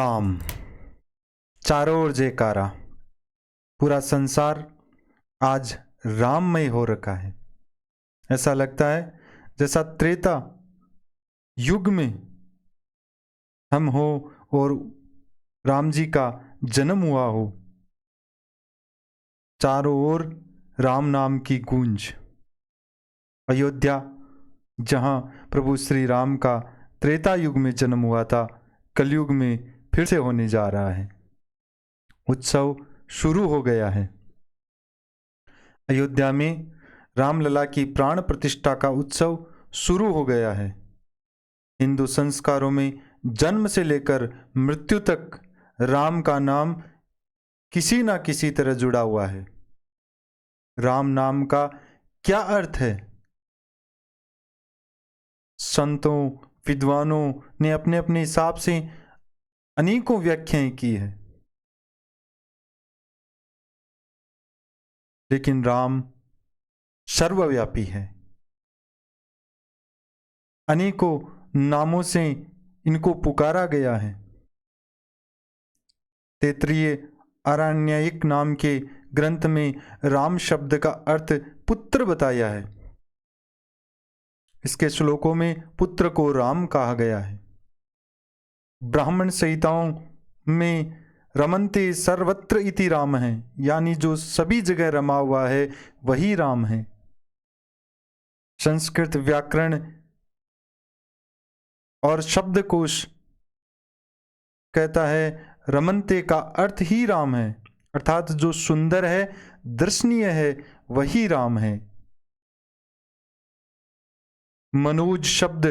राम। चारों ओर जयकारा। पूरा संसार आज राममय हो रखा है। ऐसा लगता है जैसा त्रेता युग में हम हो और राम जी का जन्म हुआ हो। चारों ओर राम नाम की गूंज। अयोध्या, जहां प्रभु श्री राम का त्रेता युग में जन्म हुआ था, कलयुग में फिर से होने जा रहा है। उत्सव शुरू हो गया है। अयोध्या में रामलला की प्राण प्रतिष्ठा का उत्सव शुरू हो गया है। हिंदू संस्कारों में जन्म से लेकर मृत्यु तक राम का नाम किसी ना किसी तरह जुड़ा हुआ है। राम नाम का क्या अर्थ है? संतों, विद्वानों ने अपने अपने हिसाब से अनेकों व्याख्याएं की है, लेकिन राम सर्वव्यापी है। अनेकों नामों से इनको पुकारा गया है। तैत्तिरीय आरण्यक नाम के ग्रंथ में राम शब्द का अर्थ पुत्र बताया है। इसके श्लोकों में पुत्र को राम कहा गया है। ब्राह्मण संहिताओं में रमन्ते सर्वत्र इति राम है, यानी जो सभी जगह रमा हुआ है वही राम है। संस्कृत व्याकरण और शब्दकोश कहता है रमन्ते का अर्थ ही राम है, अर्थात जो सुंदर है, दर्शनीय है, वही राम है। मनोज शब्द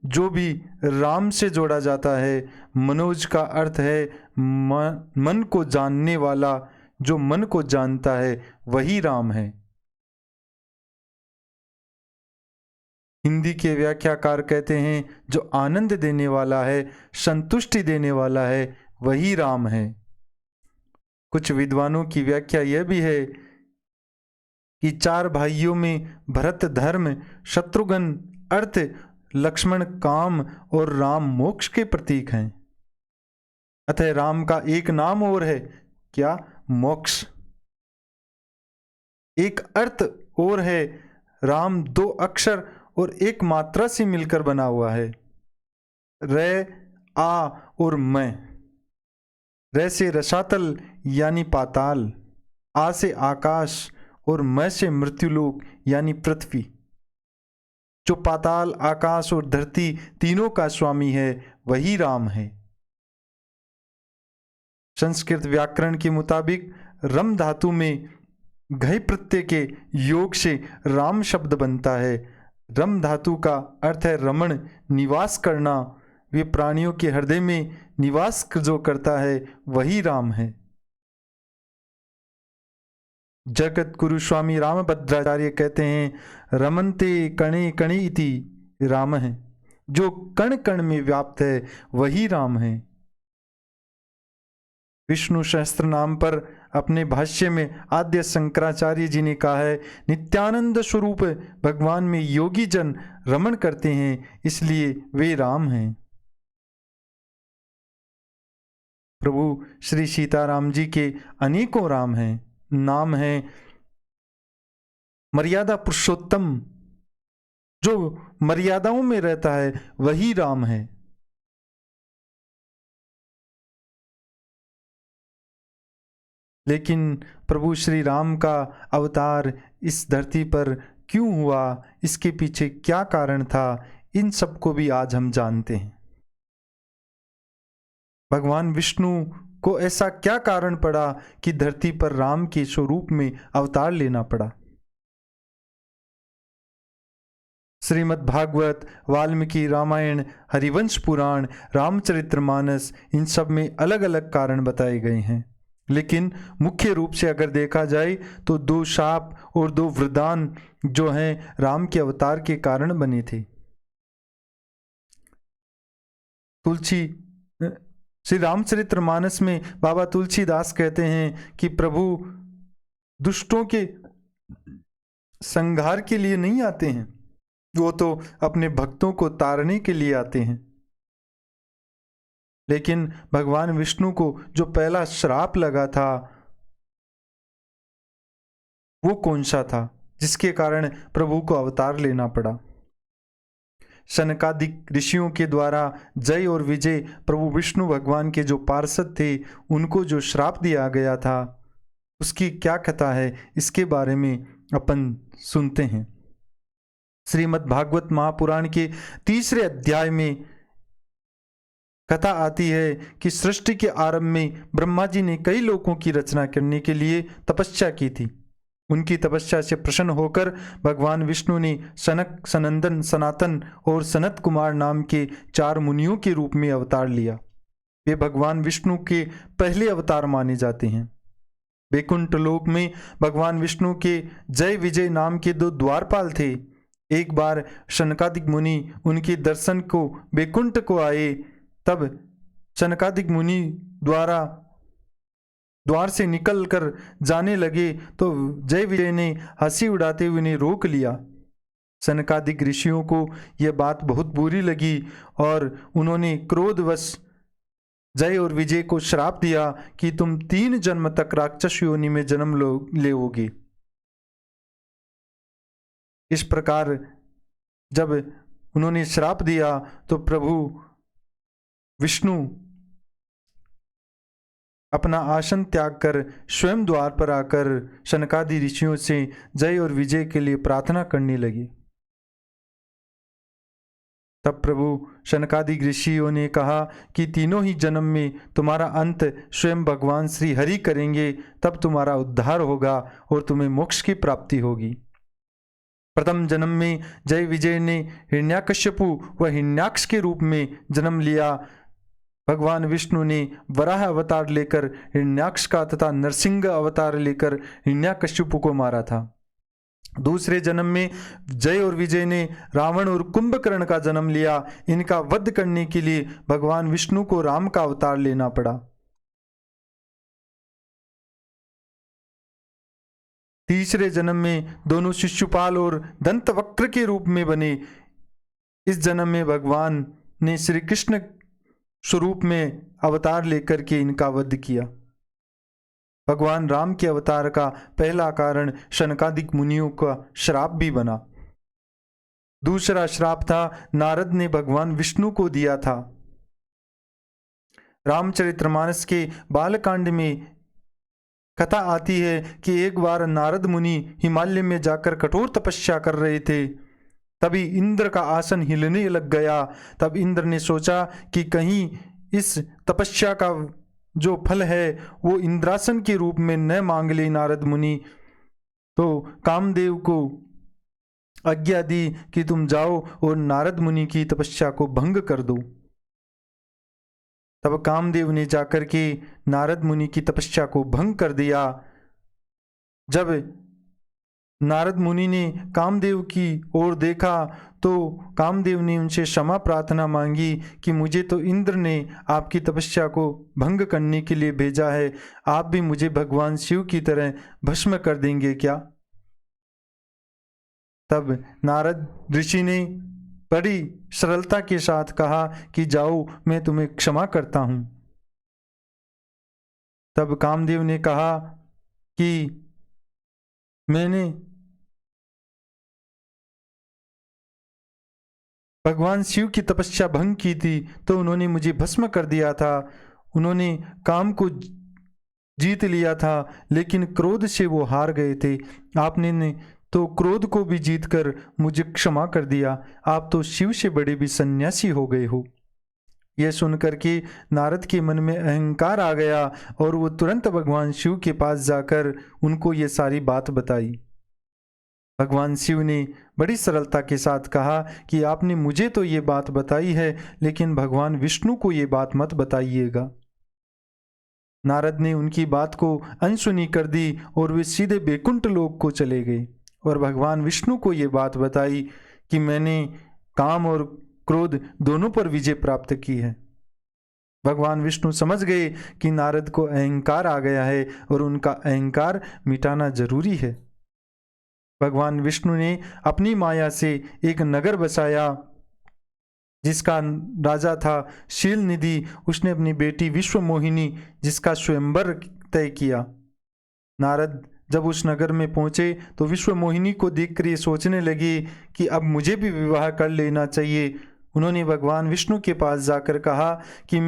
जो भी राम से जोड़ा जाता है, मनोज का अर्थ है मन को जानने वाला, जो मन को जानता है वही राम है। हिंदी के व्याख्याकार कहते हैं जो आनंद देने वाला है, संतुष्टि देने वाला है, वही राम है। कुछ विद्वानों की व्याख्या यह भी है कि चार भाइयों में भरत धर्म, शत्रुघ्न अर्थ, लक्ष्मण काम और राम मोक्ष के प्रतीक हैं। अतः राम का एक नाम और है, क्या? मोक्ष। एक अर्थ और है, राम दो अक्षर और एक मात्रा से मिलकर बना हुआ है। रे, आ और मैं। रे से रसातल यानी पाताल, आ से आकाश और मैं से मृत्युलोक यानी पृथ्वी। जो पाताल, आकाश और धरती तीनों का स्वामी है वही राम है। संस्कृत व्याकरण के मुताबिक रम धातु में घय प्रत्यय के योग से राम शब्द बनता है। रम धातु का अर्थ है रमण, निवास करना। वे प्राणियों के हृदय में निवास जो करता है वही राम है। जगत गुरु स्वामी रामभद्राचार्य कहते हैं रमन्ते कणे कणे इति राम है। जो कण कण में व्याप्त है वही राम है। विष्णु सहस्त्र नाम पर अपने भाष्य में आद्य शंकराचार्य जी ने कहा है नित्यानंद स्वरूप भगवान में योगी जन रमण करते हैं, इसलिए वे राम हैं। प्रभु श्री सीताराम जी के अनेकों राम हैं। नाम है मर्यादा पुरुषोत्तम, जो मर्यादाओं में रहता है वही राम है। लेकिन प्रभु श्री राम का अवतार इस धरती पर क्यों हुआ, इसके पीछे क्या कारण था, इन सबको भी आज हम जानते हैं। भगवान विष्णु को ऐसा क्या कारण पड़ा कि धरती पर राम के स्वरूप में अवतार लेना पड़ा। श्रीमद् भागवत, वाल्मीकि रामायण, हरिवंश पुराण, रामचरितमानस, इन सब में अलग अलग कारण बताए गए हैं। लेकिन मुख्य रूप से अगर देखा जाए तो दो शाप और दो वरदान जो हैं राम के अवतार के कारण बने थे। तुलसी श्री रामचरितमानस में बाबा तुलसीदास कहते हैं कि प्रभु दुष्टों के संहार के लिए नहीं आते हैं, वो तो अपने भक्तों को तारने के लिए आते हैं। लेकिन भगवान विष्णु को जो पहला श्राप लगा था वो कौन सा था जिसके कारण प्रभु को अवतार लेना पड़ा? शनकादिक ऋषियों के द्वारा जय और विजय प्रभु विष्णु भगवान के जो पार्षद थे उनको जो श्राप दिया गया था उसकी क्या कथा है, इसके बारे में अपन सुनते हैं। श्रीमद् भागवत महापुराण के 3 अध्याय में कथा आती है कि सृष्टि के आरंभ में ब्रह्मा जी ने कई लोकों की रचना करने के लिए तपस्या की थी। उनकी तपस्या से प्रसन्न होकर भगवान विष्णु ने सनक, सनंदन, सनातन और सनत कुमार नाम के 4 मुनियों के रूप में अवतार लिया। वे भगवान विष्णु के पहले अवतार माने जाते हैं। वैकुंठ लोक में भगवान विष्णु के जय विजय नाम के 2 द्वारपाल थे। एक बार शनकादिक मुनि उनके दर्शन को वैकुंठ को आए, तब शनकादिक मुनि द्वार से निकल कर जाने लगे तो जय विजय ने हंसी उड़ाते हुए उन्हें रोक लिया। शनकादिक ऋषियों को यह बात बहुत बुरी लगी और उन्होंने क्रोधवश जय और विजय को श्राप दिया कि तुम 3 जन्म तक राक्षस योनि में जन्म लोगे। इस प्रकार जब उन्होंने श्राप दिया तो प्रभु विष्णु अपना आसन त्याग कर स्वयं द्वार पर आकर शनकादि ऋषियों से जय और विजय के लिए प्रार्थना करने लगे। तब प्रभु शनकादि ऋषियों ने कहा कि तीनों ही जन्म में तुम्हारा अंत स्वयं भगवान श्री हरि करेंगे, तब तुम्हारा उद्धार होगा और तुम्हें मोक्ष की प्राप्ति होगी। प्रथम जन्म में जय विजय ने हिरण्याकश्यपु व हिरण्याक्ष के रूप में जन्म लिया। भगवान विष्णु ने वराह अवतार लेकर हिरण्याक्ष का तथा नरसिंह अवतार लेकर हिरण्याकश्यपु को मारा था। दूसरे जन्म में जय और विजय ने रावण और कुंभकर्ण का जन्म लिया। इनका वध करने के लिए भगवान विष्णु को राम का अवतार लेना पड़ा। तीसरे जन्म में दोनों शिशुपाल और दंतवक्र के रूप में बने। इस जन्म में भगवान ने श्री कृष्ण स्वरूप में अवतार लेकर के इनका वध किया। भगवान राम के अवतार का पहला कारण शनकादिक मुनियों का श्राप भी बना। दूसरा श्राप था नारद ने भगवान विष्णु को दिया था। रामचरितमानस के बालकांड में कथा आती है कि एक बार नारद मुनि हिमालय में जाकर कठोर तपस्या कर रहे थे। तभी इंद्र का आसन हिलने लग गया। तब इंद्र ने सोचा कि कहीं इस तपस्या का जो फल है वो इंद्रासन के रूप में न मांग ले नारद मुनि। तो कामदेव को आज्ञा दी कि तुम जाओ और नारद मुनि की तपस्या को भंग कर दो। तब कामदेव ने जाकर के नारद मुनि की तपस्या को भंग कर दिया। जब नारद मुनि ने कामदेव की ओर देखा तो कामदेव ने उनसे क्षमा प्रार्थना मांगी कि मुझे तो इंद्र ने आपकी तपस्या को भंग करने के लिए भेजा है, आप भी मुझे भगवान शिव की तरह भस्म कर देंगे क्या? तब नारद ऋषि ने बड़ी सरलता के साथ कहा कि जाओ, मैं तुम्हें क्षमा करता हूं। तब कामदेव ने कहा कि मैंने भगवान शिव की तपस्या भंग की थी तो उन्होंने मुझे भस्म कर दिया था। उन्होंने काम को जीत लिया था लेकिन क्रोध से वो हार गए थे। आपने ने तो क्रोध को भी जीतकर मुझे क्षमा कर दिया। आप तो शिव से बड़े भी सन्यासी हो गए हो। यह सुनकर के नारद के मन में अहंकार आ गया और वो तुरंत भगवान शिव के पास जाकर उनको ये सारी बात बताई। भगवान शिव ने बड़ी सरलता के साथ कहा कि आपने मुझे तो ये बात बताई है लेकिन भगवान विष्णु को ये बात मत बताइएगा। नारद ने उनकी बात को अनसुनी कर दी और वे सीधे वैकुंठ लोक को चले गए और भगवान विष्णु को ये बात बताई कि मैंने काम और क्रोध दोनों पर विजय प्राप्त की है। भगवान विष्णु समझ गए कि नारद को अहंकार आ गया है और उनका अहंकार मिटाना जरूरी है। भगवान विष्णु ने अपनी माया से एक नगर बसाया जिसका राजा था शील निधि, उसने अपनी बेटी विश्व मोहिनी जिसका स्वयंवर तय किया। नारद जब उस नगर में पहुंचे तो विश्व मोहिनी को देखकर ये सोचने लगे कि अब मुझे भी विवाह कर लेना चाहिए। उन्होंने भगवान विष्णु के पास जाकर कहा कि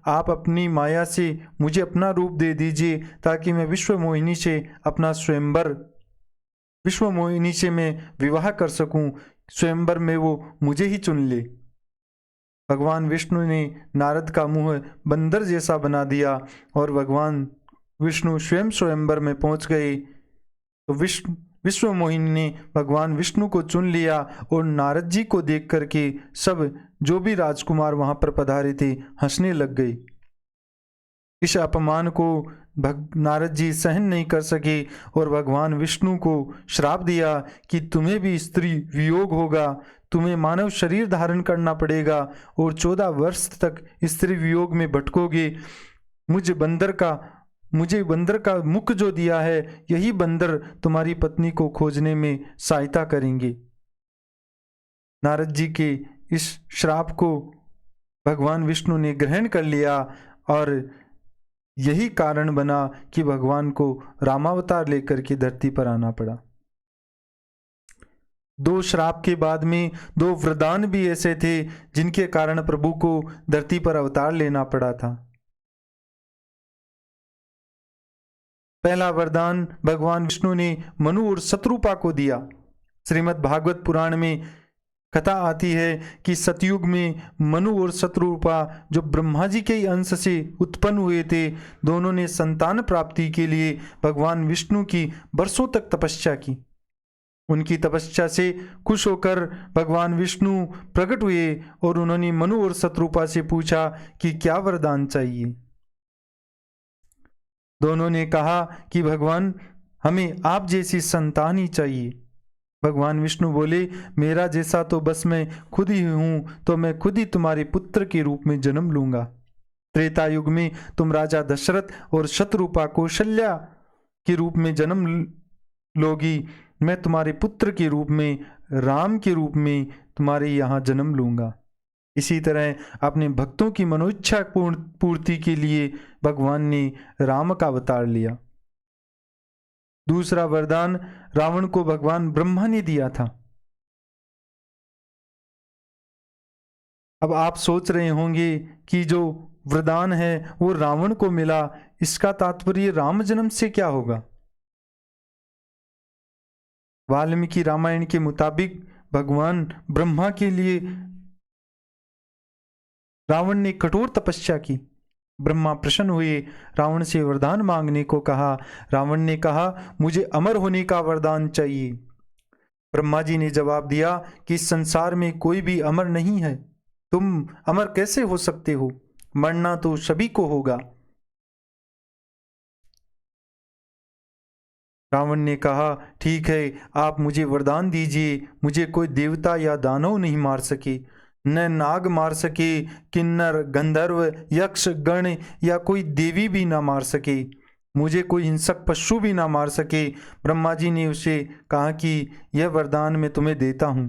आप अपनी माया से मुझे अपना रूप दे दीजिए ताकि मैं विश्व मोहिनी से मैं विवाह कर सकूं, स्वयंवर में वो मुझे ही चुन ले। भगवान विष्णु ने नारद का मुंह बंदर जैसा बना दिया और भगवान विष्णु स्वयं स्वयंवर में पहुंच गए। तो विश्व मोहिनी ने भगवान विष्णु को चुन लिया और नारद जी को देख करके सब जो भी राजकुमार वहां पर पधारे थे हंसने लग गए। इस अपमान को नारद जी सहन नहीं कर सके और भगवान विष्णु को श्राप दिया कि तुम्हें भी स्त्री वियोग होगा, तुम्हें मानव शरीर धारण करना पड़ेगा और 14 वर्ष तक स्त्री वियोग में भटकोगे। मुझे बंदर का मुख जो दिया है, यही बंदर तुम्हारी पत्नी को खोजने में सहायता करेंगे। नारद जी के इस श्राप को भगवान विष्णु ने ग्रहण कर लिया और यही कारण बना कि भगवान को रामावतार लेकर के धरती पर आना पड़ा। 2 श्राप के बाद में 2 वरदान भी ऐसे थे जिनके कारण प्रभु को धरती पर अवतार लेना पड़ा था। पहला वरदान भगवान विष्णु ने मनु और शत्रुपा को दिया। श्रीमद् भागवत पुराण में कथा आती है कि सतयुग में मनु और शत्रुपा जो ब्रह्मा जी के ही अंश से उत्पन्न हुए थे, दोनों ने संतान प्राप्ति के लिए भगवान विष्णु की वर्षों तक तपस्या की। उनकी तपस्या से खुश होकर भगवान विष्णु प्रकट हुए और उन्होंने मनु और शत्रुपा से पूछा कि क्या वरदान चाहिए। दोनों ने कहा कि भगवान हमें आप जैसी संतान ही चाहिए। भगवान विष्णु बोले, मेरा जैसा तो बस मैं खुद ही हूँ, तो मैं खुद ही तुम्हारे पुत्र के रूप में जन्म लूंगा। त्रेता युग में तुम राजा दशरथ और शत्रुपा कौशल्या के रूप में जन्म लोगी। मैं तुम्हारे पुत्र के रूप में, राम के रूप में तुम्हारे यहाँ जन्म लूंगा। इसी तरह अपने भक्तों की मनोइच्छा पूर्ति के लिए भगवान ने राम का अवतार लिया। दूसरा वरदान रावण को भगवान ब्रह्मा ने दिया था। अब आप सोच रहे होंगे कि जो वरदान है वो रावण को मिला, इसका तात्पर्य राम जन्म से क्या होगा। वाल्मीकि रामायण के मुताबिक भगवान ब्रह्मा के लिए रावण ने कठोर तपस्या की। ब्रह्मा प्रसन्न हुए, रावण से वरदान मांगने को कहा। रावण ने कहा, मुझे अमर होने का वरदान चाहिए। ब्रह्मा जी ने जवाब दिया कि इस संसार में कोई भी अमर नहीं है, तुम अमर कैसे हो सकते हो, मरना तो सभी को होगा। रावण ने कहा, ठीक है, आप मुझे वरदान दीजिए, मुझे कोई देवता या दानव नहीं मार सके, न नाग मार सके, किन्नर गंधर्व यक्ष गण या कोई देवी भी ना मार सके, मुझे कोई हिंसक पशु भी ना मार सके। ब्रह्मा जी ने उसे कहा कि यह वरदान मैं तुम्हें देता हूँ।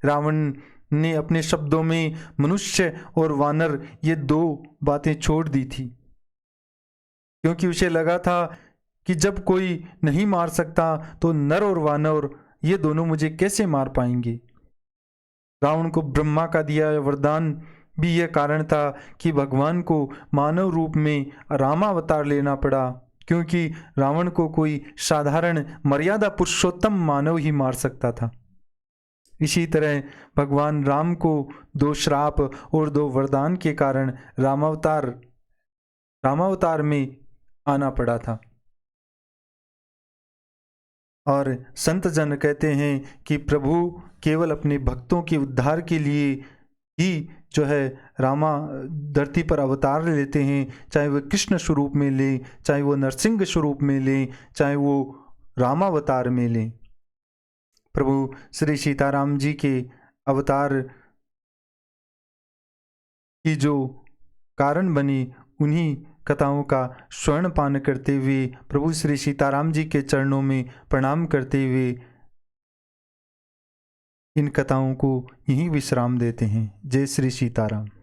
रावण ने अपने शब्दों में मनुष्य और वानर ये 2 बातें छोड़ दी थी, क्योंकि उसे लगा था कि जब कोई नहीं मार सकता तो नर और वानर ये दोनों मुझे कैसे मार पाएंगे। रावण को ब्रह्मा का दिया वरदान भी यह कारण था कि भगवान को मानव रूप में रामावतार लेना पड़ा, क्योंकि रावण को कोई साधारण मर्यादा पुरुषोत्तम मानव ही मार सकता था। इसी तरह भगवान राम को 2 श्राप और 2 वरदान के कारण रामावतार में आना पड़ा था। और संत जन कहते हैं कि प्रभु केवल अपने भक्तों के उद्धार के लिए ही जो है रामा धरती पर अवतार लेते हैं, चाहे वो कृष्ण स्वरूप में ले, चाहे वो नरसिंह स्वरूप में ले, चाहे वो रामावतार में ले। प्रभु श्री सीताराम जी के अवतार की जो कारण बनी, उन्हीं कथाओं का स्वर्ण पान करते हुए, प्रभु श्री सीताराम जी के चरणों में प्रणाम करते हुए इन कथाओं को यहीं विश्राम देते हैं। जय श्री सीताराम।